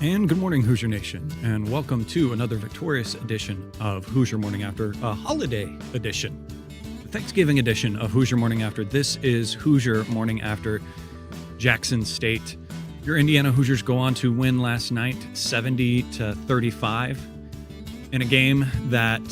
And good morning, Hoosier Nation, and welcome to another victorious edition of Hoosier Morning After, a holiday edition, the Thanksgiving edition of Hoosier Morning After. This is Hoosier Morning After Jackson State. Your Indiana Hoosiers go on to win last night 70-35 in a game that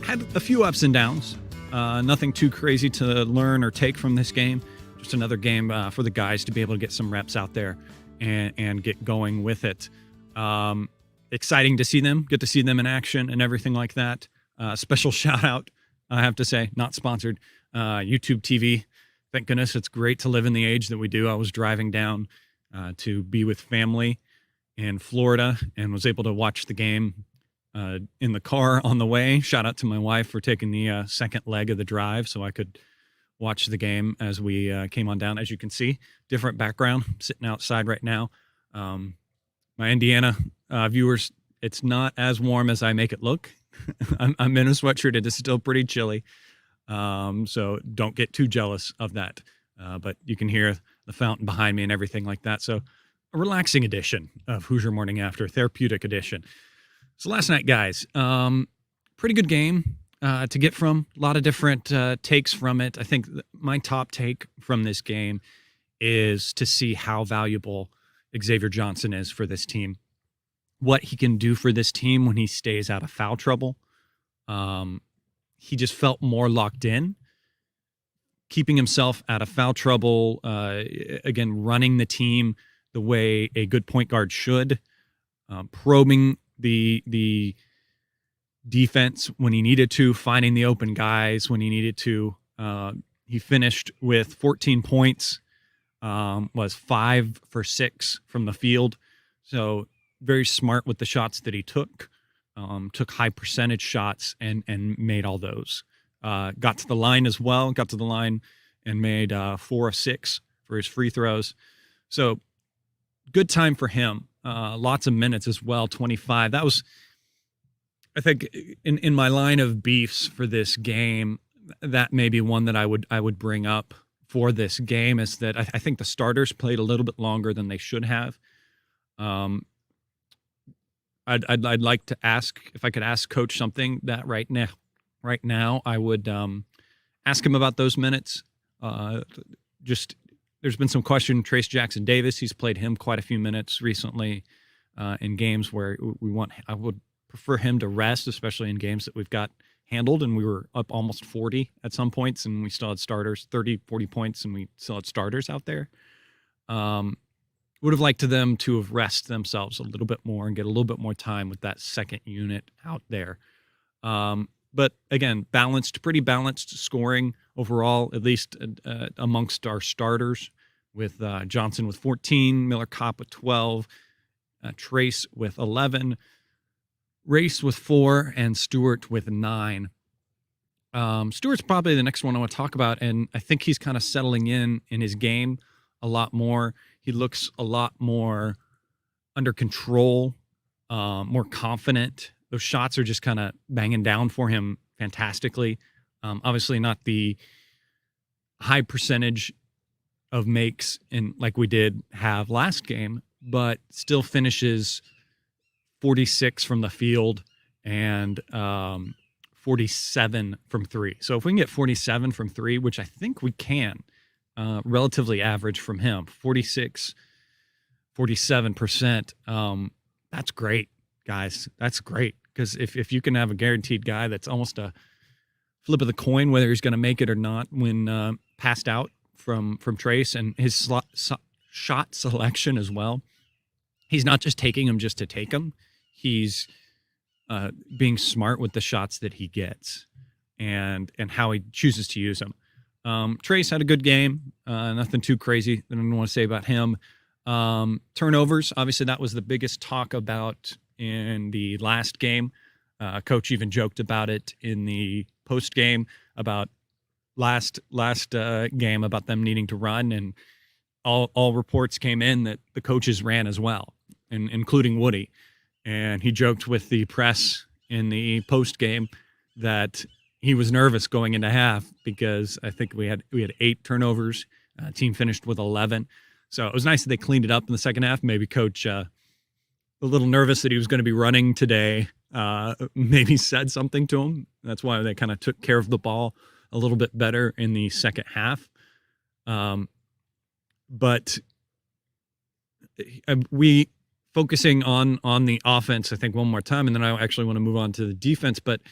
had a few ups and downs. Nothing too crazy to learn or take from this game. Just another game for the guys to be able to get some reps out there and get going with it. Exciting to see them, get to see them in action and everything like that. Special shout out, I have to say, not sponsored, YouTube TV. Thank goodness it's great to live in the age that we do. I was driving down to be with family in Florida and was able to watch the game in the car on the way. Shout out to my wife for taking the second leg of the drive so I could watch the game as we came on down. As you can see, different background. I'm sitting outside right now. My Indiana viewers, it's not as warm as I make it look. I'm in a sweatshirt. It is still pretty chilly. So don't get too jealous of that. But you can hear the fountain behind me and everything like that. So a relaxing edition of Hoosier Morning After, therapeutic edition. So last night, guys, pretty good game to get from. A lot of different takes from it. I think my top take from this game is to see how valuable Xavier Johnson is for this team. What he can do for this team when he stays out of foul trouble. He just felt more locked in, keeping himself out of foul trouble, again, running the team the way a good point guard should, probing the defense when he needed to, finding the open guys when he needed to. He finished with 14 points, was 5 for 6 from the field. So very smart with the shots that he took high percentage shots and made all those. Got to the line as well, and made 4 of 6 for his free throws. So good time for him. Lots of minutes as well, 25. That was, I think, in my line of beefs for this game, that may be one that I would bring up for this game, is that I think the starters played a little bit longer than they should have. I'd like to ask, if I could ask Coach something, that right now I would ask him about those minutes. Just there's been some question. Trace Jackson Davis, he's played him quite a few minutes recently in games where I would prefer him to rest, especially in games that we've got handled, and we were up almost 40 at some points, and we still had starters, 30, 40 points, and we still had starters out there. Would have liked them to have rest themselves a little bit more and get a little bit more time with that second unit out there. But again, pretty balanced scoring overall, at least amongst our starters, with Johnson with 14, Miller Kopp with 12, Trace with 11, Race with 4, and Stewart with 9. Stewart's probably the next one I want to talk about, and I think he's kind of settling in his game a lot more. He looks a lot more under control, more confident. Those shots are just kind of banging down for him fantastically. Obviously not the high percentage of makes like we did have last game, but still finishes 46 from the field and 47 from 3. So if we can get 47 from 3, which I think we can, relatively average from him, 46, 47%. That's great, guys. That's great. Because if you can have a guaranteed guy that's almost a flip of the coin, whether he's going to make it or not, when passed out from Trace, and his shot selection as well. He's not just taking them just to take them. He's being smart with the shots that he gets and how he chooses to use them. Trace had a good game. Nothing too crazy that I don't want to say about him. Turnovers, obviously that was the biggest talk about in the last game. Coach even joked about it in the post game about last game about them needing to run, and all reports came in that the coaches ran as well, including Woody. And he joked with the press in the post game that he was nervous going into half because I think we had 8 turnovers. Team finished with 11. So it was nice that they cleaned it up in the second half. Maybe Coach a little nervous that he was going to be running today. Maybe said something to him. That's why they kind of took care of the ball a little bit better in the second half. But we focusing on the offense, I think, one more time, and then I actually want to move on to the defense. But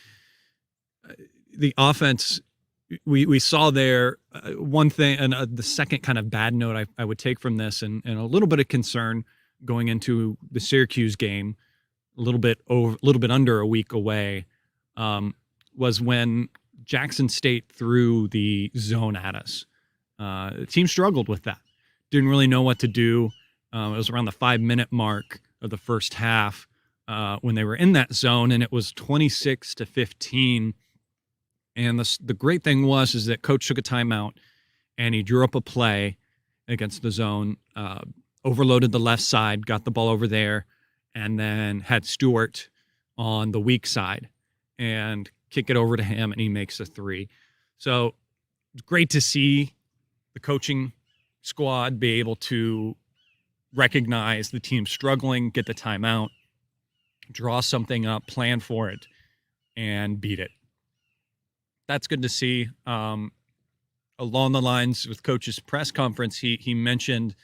the offense, we saw there one thing, and the second kind of bad note I would take from this, and a little bit of concern going into the Syracuse game, a little bit under a week away, was when Jackson State threw the zone at us. The team struggled with that. Didn't really know what to do. It was around the 5-minute mark of the first half when they were in that zone, and it was 26-15. And the great thing is that coach took a timeout and he drew up a play against the zone, overloaded the left side, got the ball over there, and then had Stewart on the weak side and kick it over to him, and he makes a three. So it's great to see the coaching squad be able to recognize the team struggling, get the timeout, draw something up, plan for it, and beat it. That's good to see. Along the lines with coach's press conference, he mentioned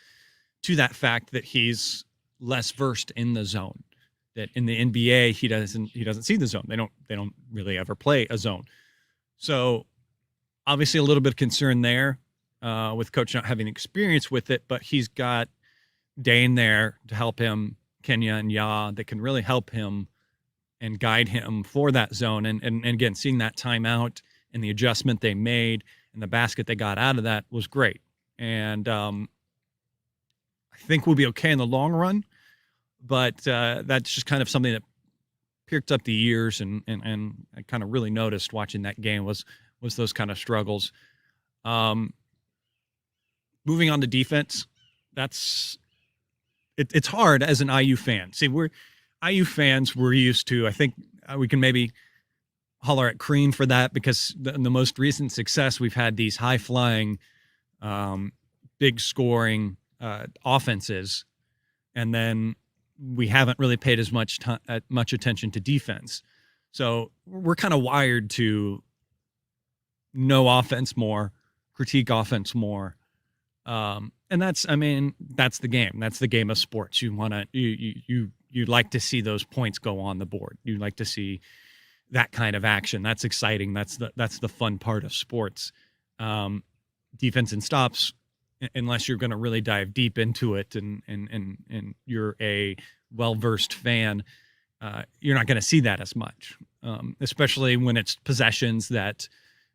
to that fact that he's less versed in the zone. That in the NBA he doesn't see the zone. They don't really ever play a zone. So obviously a little bit of concern there with coach not having experience with it, but he's got Dane there to help him, Kenya and Ya, that can really help him and guide him for that zone. And again, seeing that timeout and the adjustment they made and the basket they got out of that was great. And I think we'll be okay in the long run, but that's just kind of something that picked up the years and I kind of really noticed watching that game was those kind of struggles. Moving on to defense, it's hard as an IU fan. See, we're IU fans. We're used to, I think we can maybe holler at Crean for that because the most recent success we've had these high flying, big scoring offenses. And then we haven't really paid as much attention to defense. So we're kind of wired to know offense more, critique offense more. And that's the game. That's the game of sports. You like to see those points go on the board. You like to see that kind of action. That's exciting. That's the fun part of sports. Defense and stops, unless you're going to really dive deep into it and you're a well-versed fan, you're not going to see that as much, especially when it's possessions that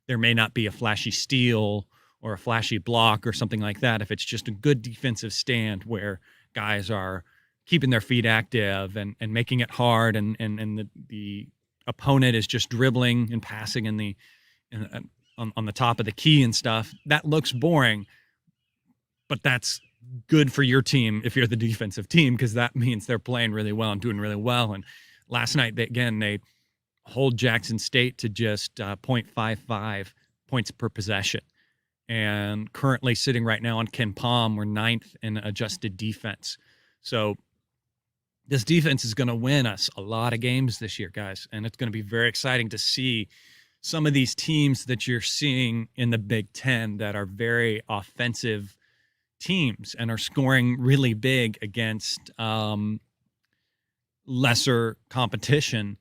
there may not be a flashy steal or a flashy block or something like that. If it's just a good defensive stand where guys are keeping their feet active and making it hard and the opponent is just dribbling and passing on the top of the key and stuff, that looks boring. But that's good for your team if you're the defensive team, because that means they're playing really well and doing really well. And last night, they hold Jackson State to just 0.55 points per possession. And currently sitting right now on Ken Palm, we're 9th in adjusted defense. So this defense is going to win us a lot of games this year, guys. And it's going to be very exciting to see some of these teams that you're seeing in the Big Ten that are very offensive teams and are scoring really big against lesser competition.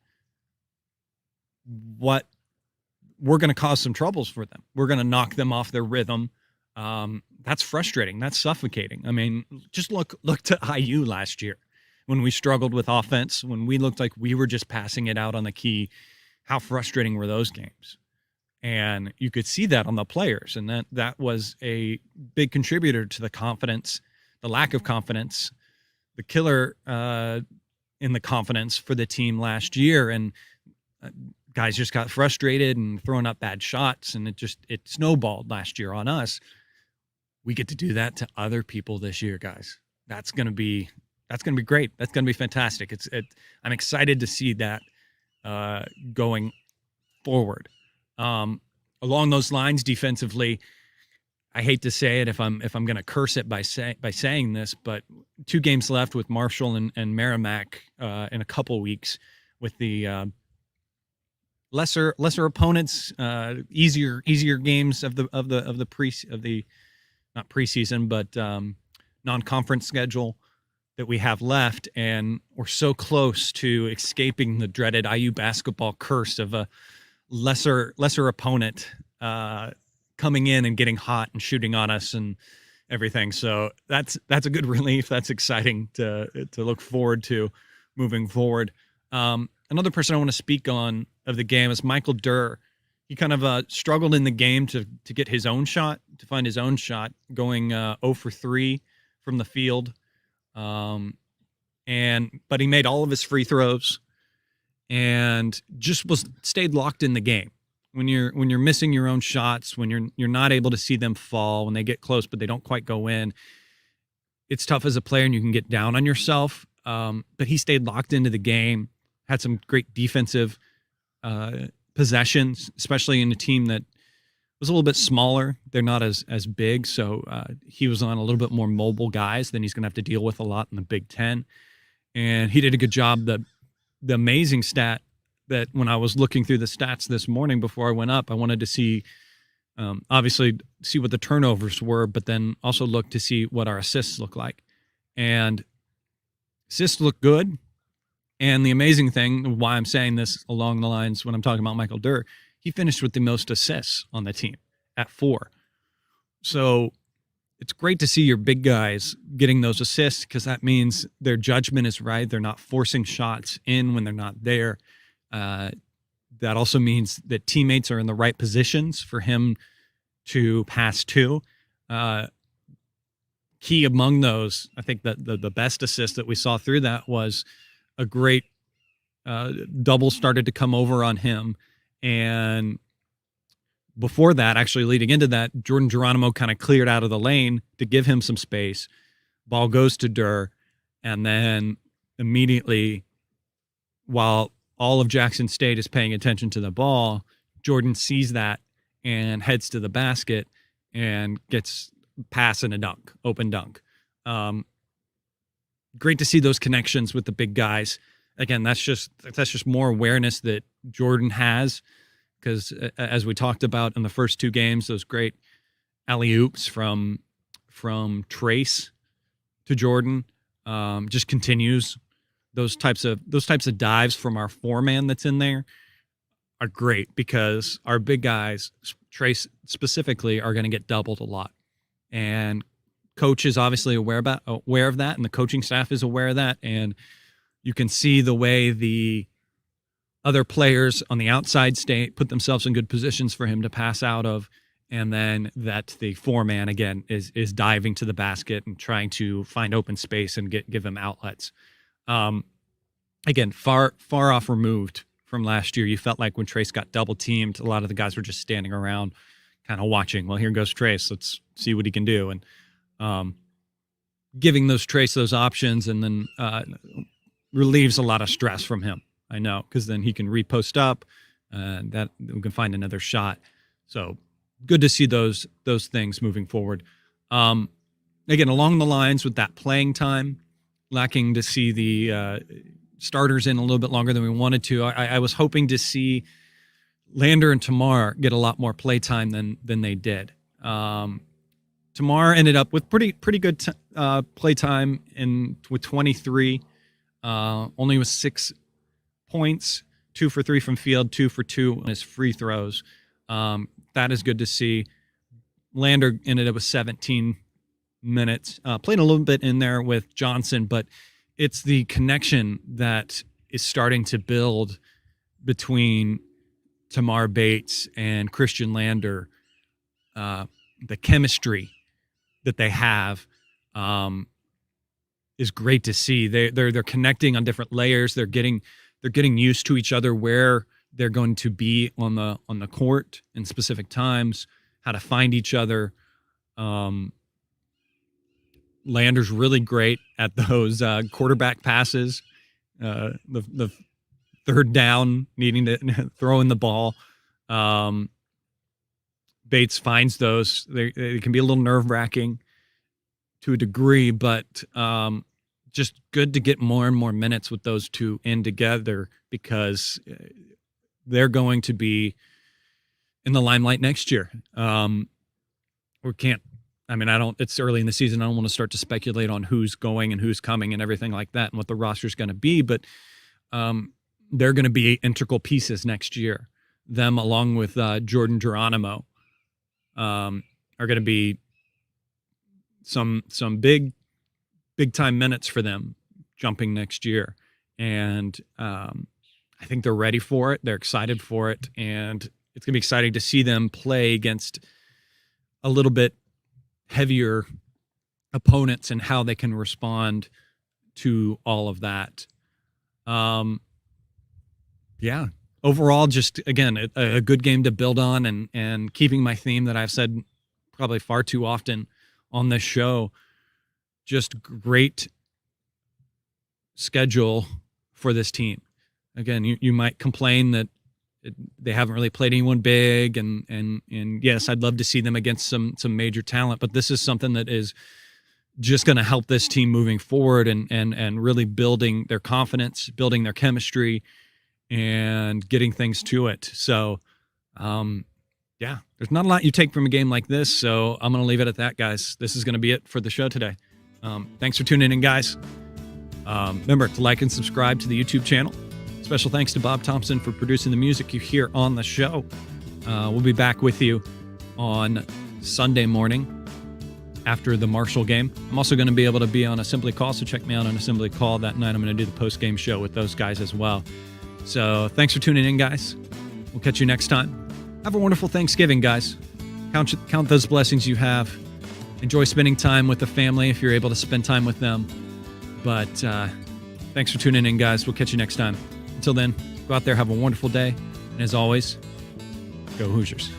What we're going to cause some troubles for them. We're going to knock them off their rhythm. That's frustrating. That's suffocating. I mean, just look to IU last year when we struggled with offense, when we looked like we were just passing it out on the key. How frustrating were those games? And you could see that on the players, and that was a big contributor to the confidence, the lack of confidence, the killer in the confidence for the team last year. And guys just got frustrated and throwing up bad shots, and it snowballed last year on us. We get to do that to other people this year, guys. That's going to be great. That's going to be fantastic. I'm excited to see that going forward. Along those lines, defensively, I hate to say it if I'm going to curse it by saying this, but 2 games left with Marshall and Merrimack in a couple weeks with the lesser opponents, easier games of the not preseason but non-conference schedule that we have left, and we're so close to escaping the dreaded IU basketball curse of a lesser opponent coming in and getting hot and shooting on us and everything. So that's a good relief. That's exciting to look forward to moving forward. Another person I want to speak on of the game is Michael Durr. He kind of struggled in the game to get his own shot, to find his own shot, going 0 for 3 from the field. But he made all of his free throws and just stayed locked in the game. When you're missing your own shots, when you're not able to see them fall, when they get close but they don't quite go in, it's tough as a player and you can get down on yourself. But he stayed locked into the game, had some great defensive possessions, especially in a team that was a little bit smaller. They're not as big, so he was on a little bit more mobile guys than he's going to have to deal with a lot in the Big Ten. And he did a good job. The amazing stat that when I was looking through the stats this morning before I went up, I wanted to see, obviously, see what the turnovers were, but then also look to see what our assists look like. And assists look good. And the amazing thing, why I'm saying this along the lines when I'm talking about Michael Durr, he finished with the most assists on the team at 4. So it's great to see your big guys getting those assists because that means their judgment is right. They're not forcing shots in when they're not there. That also means that teammates are in the right positions for him to pass to. Key among those, I think that the best assist that we saw through that was a great double started to come over on him. And before that, actually leading into that, Jordan Geronimo kind of cleared out of the lane to give him some space. Ball goes to Durr. And then immediately, while all of Jackson State is paying attention to the ball, Jordan sees that and heads to the basket and gets pass and a dunk, open dunk. Great to see those connections with the big guys. Again, that's just more awareness that Jordan has, because as we talked about in the first 2 games, those great alley-oops from Trace to Jordan just continues. Those types of dives from our 4-man that's in there are great because our big guys, Trace specifically, are going to get doubled a lot. And coach is obviously aware of that, and the coaching staff is aware of that. And you can see the way the other players on the outside put themselves in good positions for him to pass out of, and then that the 4-man again is diving to the basket and trying to find open space and give him outlets. Again, far off removed from last year. You felt like when Trace got double teamed, a lot of the guys were just standing around kind of watching. Well, here goes Trace. Let's see what he can do. And giving Trace those options and then relieves a lot of stress from him. I know, because then he can repost up and that we can find another shot. So good to see those things moving forward. Again, along the lines with that playing time, lacking to see the starters in a little bit longer than we wanted to. I was hoping to see Lander and Tamar get a lot more play time than they did. Tamar ended up with pretty good play time with 23, only with 6 points, 2 for 3 from field, 2 for 2 on his free throws. That is good to see. Lander ended up with 17 minutes, played a little bit in there with Johnson, but it's the connection that is starting to build between Tamar Bates and Christian Lander. The chemistry that they have is great to see. They're connecting on different layers. They're getting used to each other, where they're going to be on the court in specific times, how to find each other. Lander's really great at those quarterback passes, the third down, needing to throw in the ball. Bates finds those. They can be a little nerve-wracking to a degree, but just good to get more and more minutes with those two in together, because they're going to be in the limelight next year. It's early in the season. I don't want to start to speculate on who's going and who's coming and everything like that and what the roster's going to be, but they're going to be integral pieces next year. Them, along with Jordan Geronimo, are going to be some big time minutes for them jumping next year. And I think they're ready for it. They're excited for it. And it's going to be exciting to see them play against a little bit heavier opponents and how they can respond to all of that. Overall, just, again, a good game to build on, and keeping my theme that I've said probably far too often on this show. Just great schedule for this team. Again, you might complain that they haven't really played anyone big, and yes, I'd love to see them against some major talent, but this is something that is just going to help this team moving forward, and really building their confidence, building their chemistry, and getting things to it. So, there's not a lot you take from a game like this, so I'm going to leave it at that, guys. This is going to be it for the show today. Thanks for tuning in, guys. Remember to like and subscribe to the YouTube channel. Special thanks to Bob Thompson for producing the music you hear on the show. We'll be back with you on Sunday morning after the Marshall game. I'm also going to be able to be on Assembly Call, so check me out on Assembly Call that night. I'm going to do the post-game show with those guys as well. So thanks for tuning in, guys. We'll catch you next time. Have a wonderful Thanksgiving, guys. Count those blessings you have. Enjoy spending time with the family if you're able to spend time with them. But thanks for tuning in, guys. We'll catch you next time. Until then, go out there, have a wonderful day. And as always, go Hoosiers.